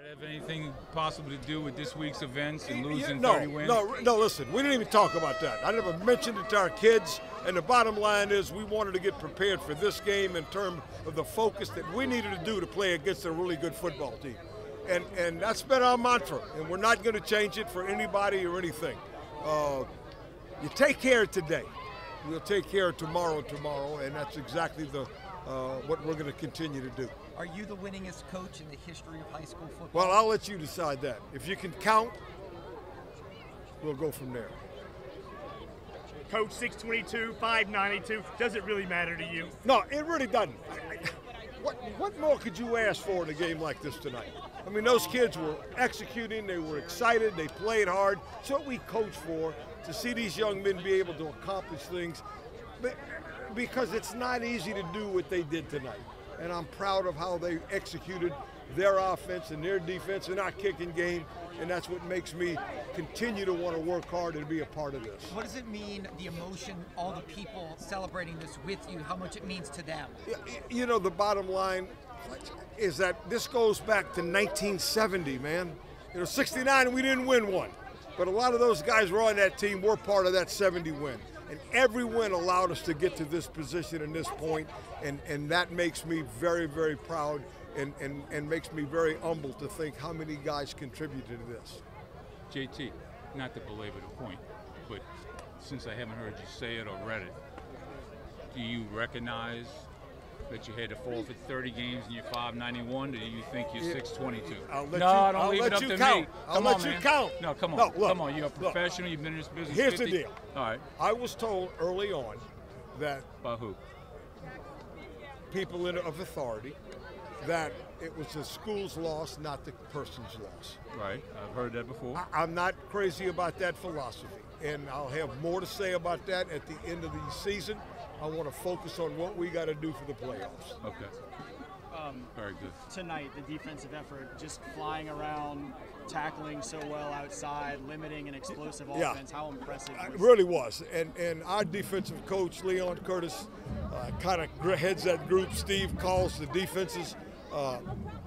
have anything possible to do with this week's events and losing no, 30 wins? No, listen, we didn't even talk about that. I never mentioned it to our kids, and the bottom line is we wanted to get prepared for this game in terms of the focus that we needed to do to play against a really good football team. And that's been our mantra, and we're not going to change it for anybody or anything. You take care of today. We'll take care of tomorrow, and that's exactly what we're going to continue to do. Are you the winningest coach in the history of high school football? Well, I'll let you decide that. If you can count, we'll go from there. Coach, 622, 592, does it really matter to you? No, it really doesn't. What more could you ask for in a game like this tonight? I mean, those kids were executing, they were excited, they played hard. It's what we coach for, to see these young men be able to accomplish things. But because it's not easy to do what they did tonight. And I'm proud of how they executed their offense and their defense and our kicking game, and that's what makes me continue to want to work hard and be a part of this. What does it mean, the emotion, all the people celebrating this with you, how much it means to them? You know, the bottom line is that this goes back to 1970, man. You know, 69, we didn't win one. But a lot of those guys were on that team, were part of that 70 win. And every win allowed us to get to this position and this point, and that makes me very, very proud and makes me very humble to think how many guys contributed to this. JT, not to belabor the point, but since I haven't heard you say it or read it, do you recognize that you had to forfeit 30 games in your 591, or do you think you're 622? I'll let you count. No, come on. No, look, come on. You're a professional. You've been in this business. Here's 50. the deal. All right. I was told early on that by who? People of authority, that it was the school's loss, not the person's loss. Right. I've heard that before. I'm not crazy about that philosophy, and I'll have more to say about that at the end of the season. I want to focus on what we got to do for the playoffs. Okay. Very good. Tonight, the defensive effort, just flying around, tackling so well outside, limiting an explosive offense. How impressive was it? Really was. And our defensive coach, Leon Curtis, kind of heads that group. Steve calls the defenses.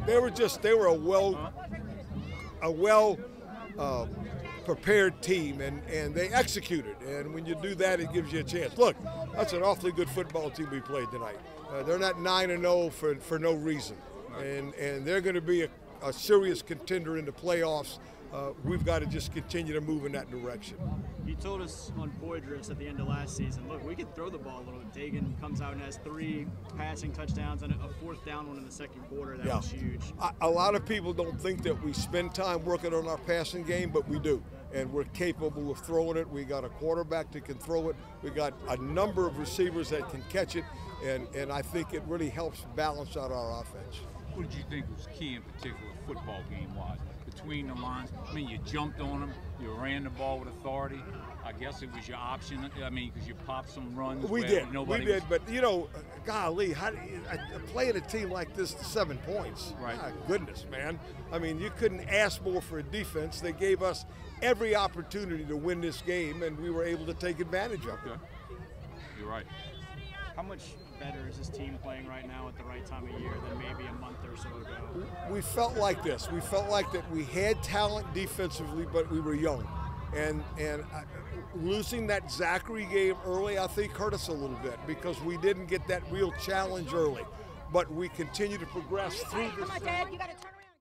They were a well prepared team, and they executed. And when you do that, it gives you a chance. Look, that's an awfully good football team we played tonight. They're not 9-0 for no reason, and they're going to be a serious contender in the playoffs. We've got to just continue to move in that direction. You told us on Poydras at the end of last season, look, we can throw the ball a little. Dagan comes out and has 3 passing touchdowns and a 4th down one in the second quarter. That was huge. A lot of people don't think that we spend time working on our passing game, but we do. And we're capable of throwing it. We got a quarterback that can throw it. We got a number of receivers that can catch it. And I think it really helps balance out our offense. What did you think was key in particular football game-wise? Between the lines, I mean, you jumped on them, you ran the ball with authority. I guess it was your option. I mean, because you popped some runs. We did, but you know, golly, how do you playing a team like this to 7 points? Right. My goodness, man. I mean, you couldn't ask more for a defense. They gave us every opportunity to win this game, and we were able to take advantage of it. You're right. How much better is this team playing right now at the right time of year than maybe a month or so ago? We felt like this. We felt like that we had talent defensively, but we were young. And losing that Zachary game early, I think, hurt us a little bit because we didn't get that real challenge early. But we continue to progress through this. Come on, Dad, you got to turn around.